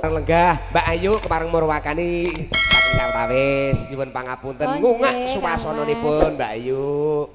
Lenggah Mbak Ayu kepareng murwakani saking sawetawis nyuwun pangapunten ngungak suwasananipun Mbak Ayu.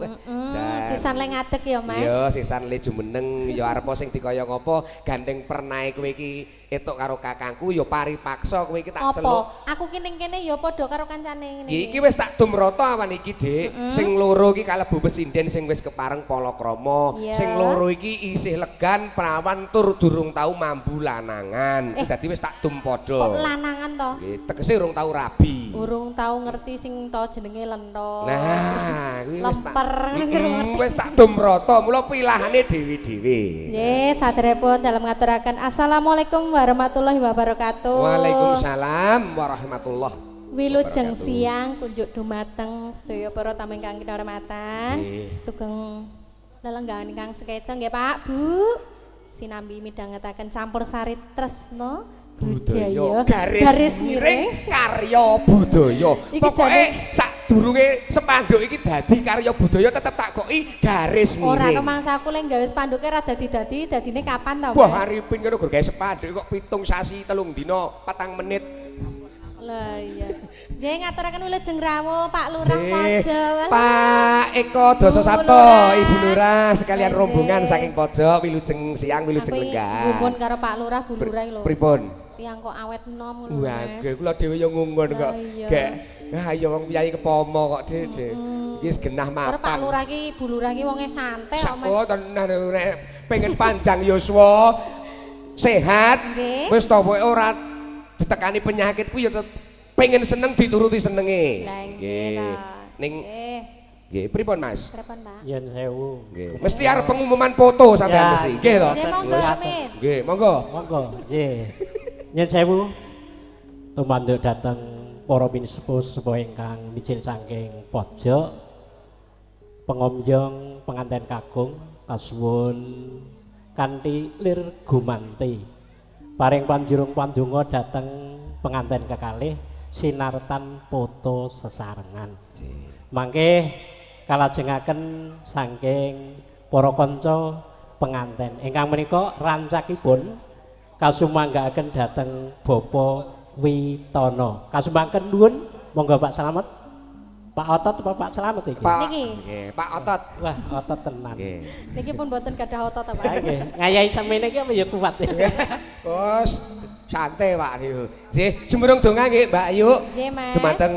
Sisan le ngadeg ya Mas. Iya sisan le jumeneng ya arep sing dikaya ngopo gandeng pernae kowe iki etuk karo kakangku ya paripaksa kowe iki tak celuk. Aku ki ning kene ya padha karo kancane ngene. Iki wis tak dumrata awan iki Dik. Sing loro iki kalebu pesinden sing wis kepareng palakrama. Sing loro iki isih legan prawan tur durung tau mambu lanangan. Dadi wis tak dum padha. Kok lanangan to? Nggih, tegese urung tau rabi. Urung tau ngerti sing to jenenge lento. Nah, kuwi wis tak lemper ngerti. Wis tak dumrata, mula pilahane dewi-dewi. Nggih, saderepun dalam ngaturaken Assalamualaikum warahmatullahi wabarakatuh. Waalaikumsalam warahmatullahi. Wilujeng siang tunjuk dumateng sedaya para tamu ingkang kinurmatan. Sugeng lelenggahan ingkang sekeca nggih Pak, Bu. Sinambi midhangetaken campur sari tresna budaya garis miring karya budaya. Pokoke sadurunge spanduk iki dadi karya budaya tetep tak koki garis miring. Ora mangsaku lek gawe spanduke ra dadi-dadi, dadine kapan to, Mas? Wah, aripin ngono gur gawe spanduk kok 7 sasi 3 dina 4 menit. Lah iya. Nggih ngaturaken wilujeng rawuh Pak Lurah Pojo. Pak Eko Doso Sabto, Ibu Lurah sekalian rombongan saking pojok wilujeng siang wilujeng lenggah. Gumun karo Pak Lurah Bu Lurah lho. Pripun? Tiang kok awet enom ngono. Wah, kula dhewe yo ngungun kok. Gek. Ah ya wong piyai kepomo kok Dik. Wis genah mapan. Karo Pak Lurah ki Bu Lurah ki wonge santai kok Mas. Oh tenan nek pengen panjang yuswa sehat wis to ora ditekani penyakit ku ya pengen seneng dituruti senenge. Nggih. Ning nggih pripun Mas? Pripun Pak? Yen sewu. Nggih. Mesti arep pengumuman foto sampean mesti. Nggih to? Nggih monggo Amin. Nggih, monggo. Monggo. Nggih. Yen sewu tumanduk dateng para sepuh ingkang mijil saking pojok pengomjong penganten kakung kasuwun kanthi lir gumanti. Paring panjurung pandonga dateng penganten kekalih sinartan foto sesarengan. Mangke kalajengaken saking para kanca penganten ingkang menika rancakipun kasumanggaaken dhateng Bapa Witono. Kasumangken nuwun monggo Pak Slamet. Pak Otot apa Pak Slamet iki? Niki. Nggih, Pak Otot. Wah, Otot tenan. Nggih. Niki pun boten gadah otot apa. Nggih, ngayahi semene iki apa ya kuat. Bos, santai Pak niku. Nggih, jumurung donga nggih Mbak Ayu. Nggih, Mas. Dumateng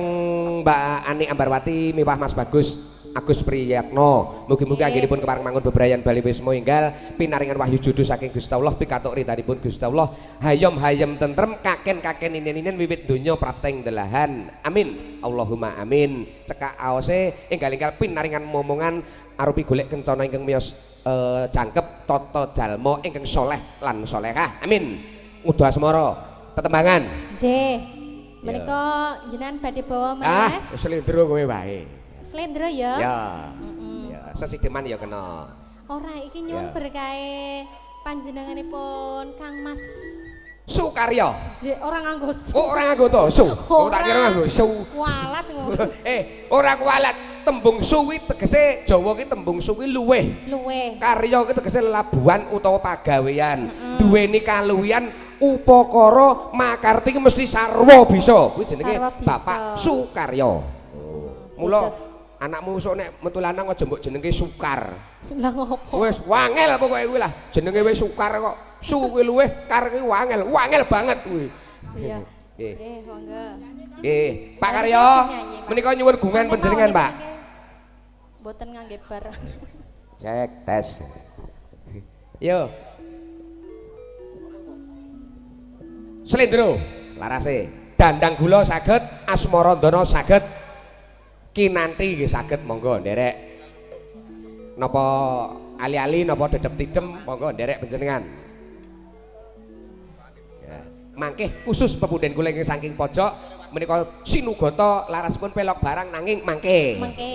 Mbak Ani Ambarwati miwah Mas Bagus Agus Priyatno. Mugi-mugi anggenipun kepareng mangun bebrayan bali wisma enggal pinaringan wahyu judu saking Gusti Allah pikatuk ritanipun Gusti Allah hayom-hayom tentrem kaken-kaken inen-inen wiwit donya prateng delahan. Amin. Allahumma amin. Cekak aose enggal-enggal pinaringan momongan arupi golek kencana ingkang miyos jangkep tata jalma ingkang saleh lan salehah. Amin. Ngudo asmara tetembangan. Nggih. Menika jenengan badhe bawa Mas. Slendro kowe wae. Slendro ya. Ya. Ya, sesideman ya kena. Ora iki nyuwun berkahe panjenenganipun Kang Mas Sukaryo. Ora nganggo su. Oh, ora nganggo to, su. Oh, tak kira nganggo su. Walat ngono. Ora kuwalat. Tembung suwi tegese Jawa ki tembung suwi luweh. Luweh. Karya ki tegese labuhan utawa pagawean. Duweni kaluwihan upakara makarti ki mesti sarwa bisa. Kuwi jenenge Bapak Sukaryo. Mula anakmu sok nek metu lanang aja mbok jenenge Sukar. Lah ngopo? Wis wangel pokoke kuwi lah. Jenenge wis Sukar kok. Su kuwi luweh, kar kuwi wangel. Wangel banget kuwi. Iya. Nggih. Monggo. Nggih, Pak Karyo. Menika nyuwun gungan panjenengan, Pak. Mboten ngangge bar. Cek tes. Yo. Slendro larase. Dandang gula saged, asmarandana saged. Kinanti nggih saged monggo nderek. Napa ali-ali napa dedep-tidem monggo nderek panjenengan. Ya, mangke khusus pepundhen kula ing saking pojok menika sinugata larasipun pelok barang nanging mangke. Mangke.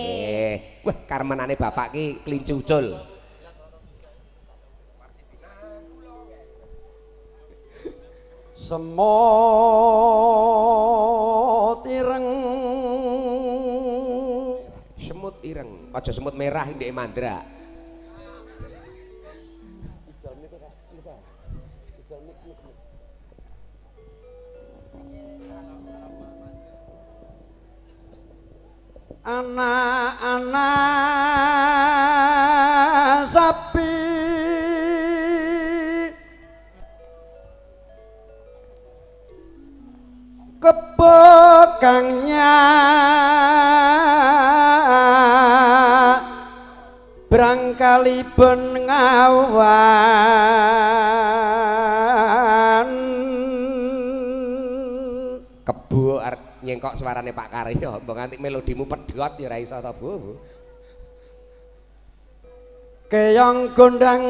Wah, karmenane bapak ki kelinci ucul. Semut ireng semut ireng aja semut merah ndek mandra. anak-anak sapi kebekangnya berangkali bengawan Kebo nyengkok suarane Pak Karyo mbok nganti melodimu pedhot ya ora iso ta Bu. Keong gondang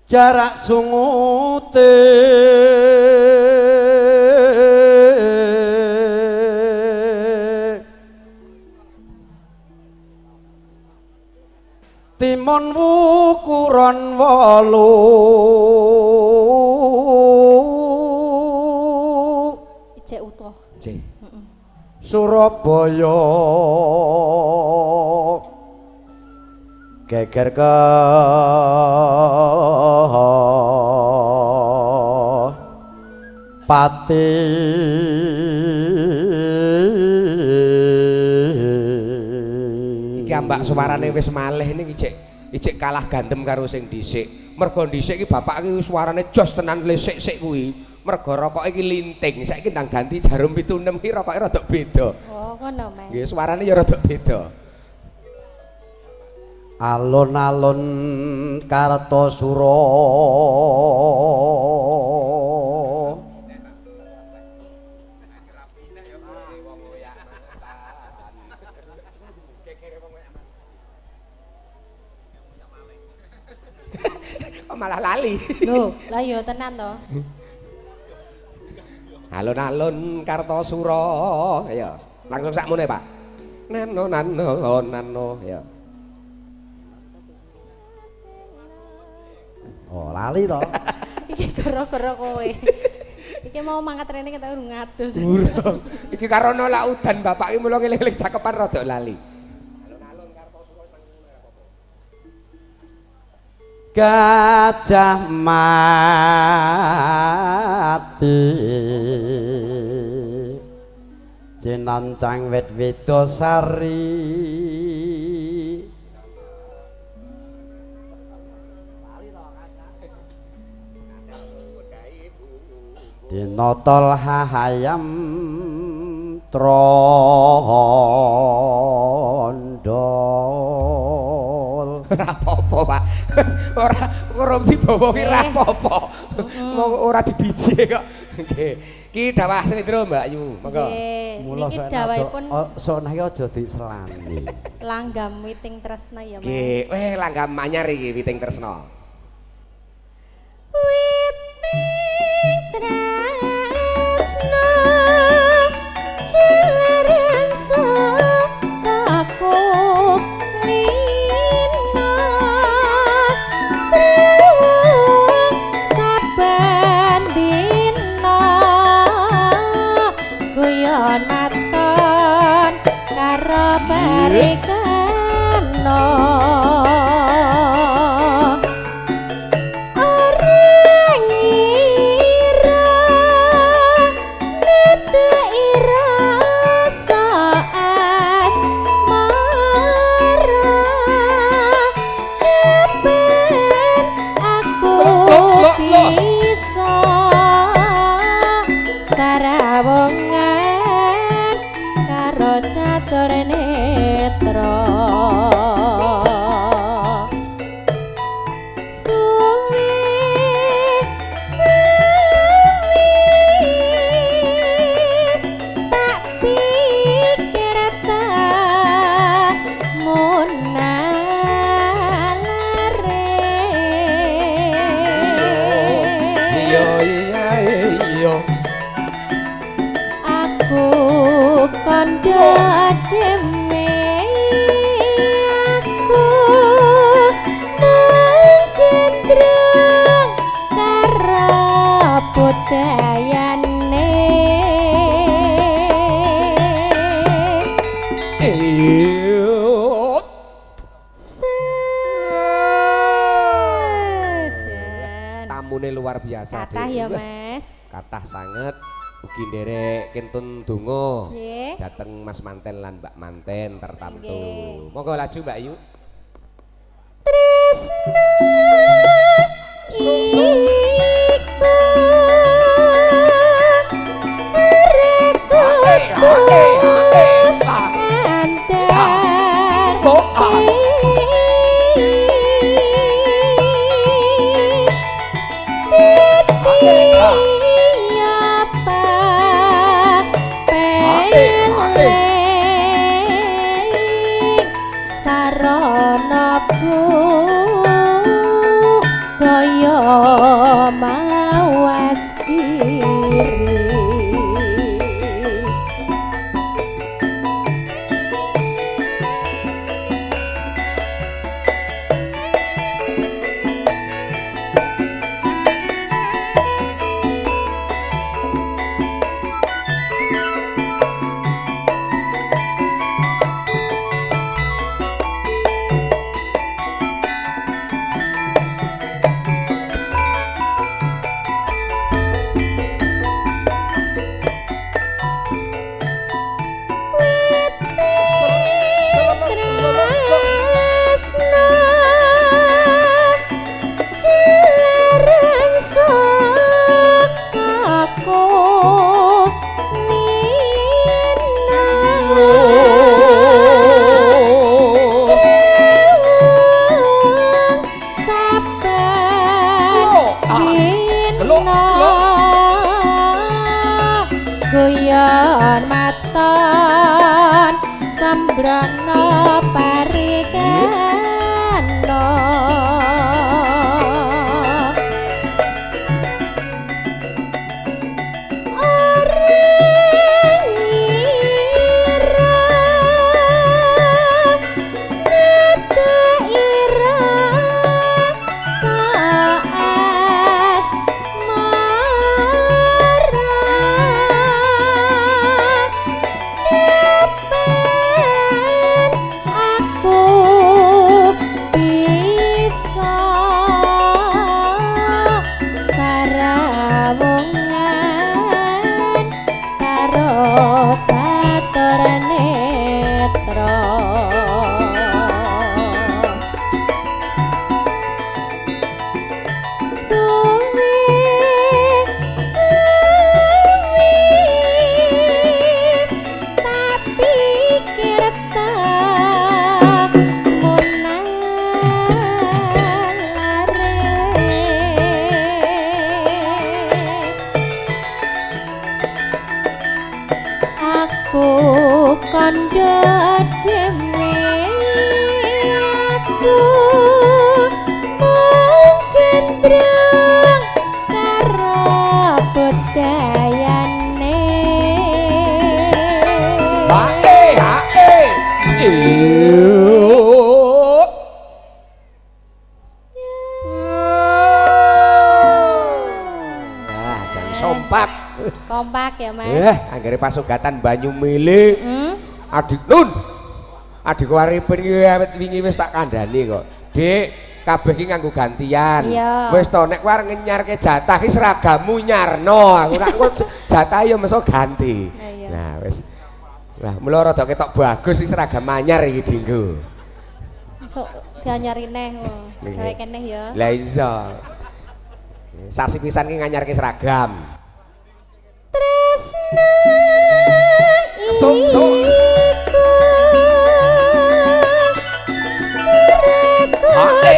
jarak sungute timun wukuran 8 ijek utuh. Nggih. Surabaya geger ke pati Iki ambak suarane wis malih niki ijek kalah gandem karo sing dhisik. Mergo dhisik iki bapak iki suarane jos tenan lesik-sik kuwi. Mergo rokoke iki linting. Saiki ndang ganti jarum 76 iki rokoke rada beda. Oh, ngono, Mas. Nggih, suarane ya rada beda. alun-alun Kartosuro Kok malah lali. Lho, lah ya tenan to. Alun-alun Kartosuro. Ayo, langsung sakmene, Pak. Nano nano nano ya. oh lali to Iki gara-gara kowe. Iki mau mangkat rene kita urung ngadus. Burung. Iki karo nolak udan bapak iki mulo ngeling-eling cakepan rada lali. Gajah Mati Cinancang wit Widosari Dinotol hahayam trondol Ora apa-apa, Pak. Ora korupsi bawa ki ora apa-apa. Mau ora dibiji kok. Nggih. Ki dawah Slendro Mbak Ayu. Monggo. mula Niki dawuhipun sok niki aja diselani langgam witing tresna ya, Mas. Nggih, langgam anyar iki Witing Tresna. Witing tresna jalaran sataku lina srewung saben dina guyon maton karo barikana Sarawongan karo catur netra suwi tak pikir tak munalare Iya iya iya. aku kandha dhewe aku nang gendreng karo budayane Iyo. sejen Tamune luar biasa. kathah Dik. ya Mas Kathah sanget. Ugi nderek kentun donga Nggih. dateng Mas Manten lan Mbak Manten tertamtu. Nggih. Monggo laju Mbak Yu. Tresna iku mawas diri. Guyon maton sembrana parikana kandha dhewe aku mungkin drang karo budayane Hae jangan sompak. kompak ya Mas. Anggere pasugatan banyu mili. Adik Nun. Adik Wariben iki awet wingi wis tak kandhani kok. Dik, kabeh iki nganggo gantian. Iya. Wis to nek kowe arep ngenyarke jatah iki seragammu nyarno. Aku nek jatah ya meso ganti. Iya. Nah, wis. Lah, mula rada ketok bagus iki seragam anyar iki dienggo. Sok dianyari neh gawe keneh ya. Lah iya. Sasi pisan ki nganyarke seragam. Tresna Sok. Hae.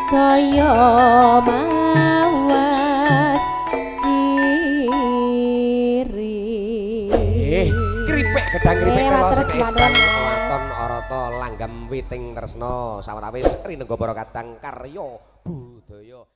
Kaya mawas diri. Kripik gedang kripik telo terus sing mandan waton arata langgam witing tresna sawetawis rinengga para kadang karya budaya.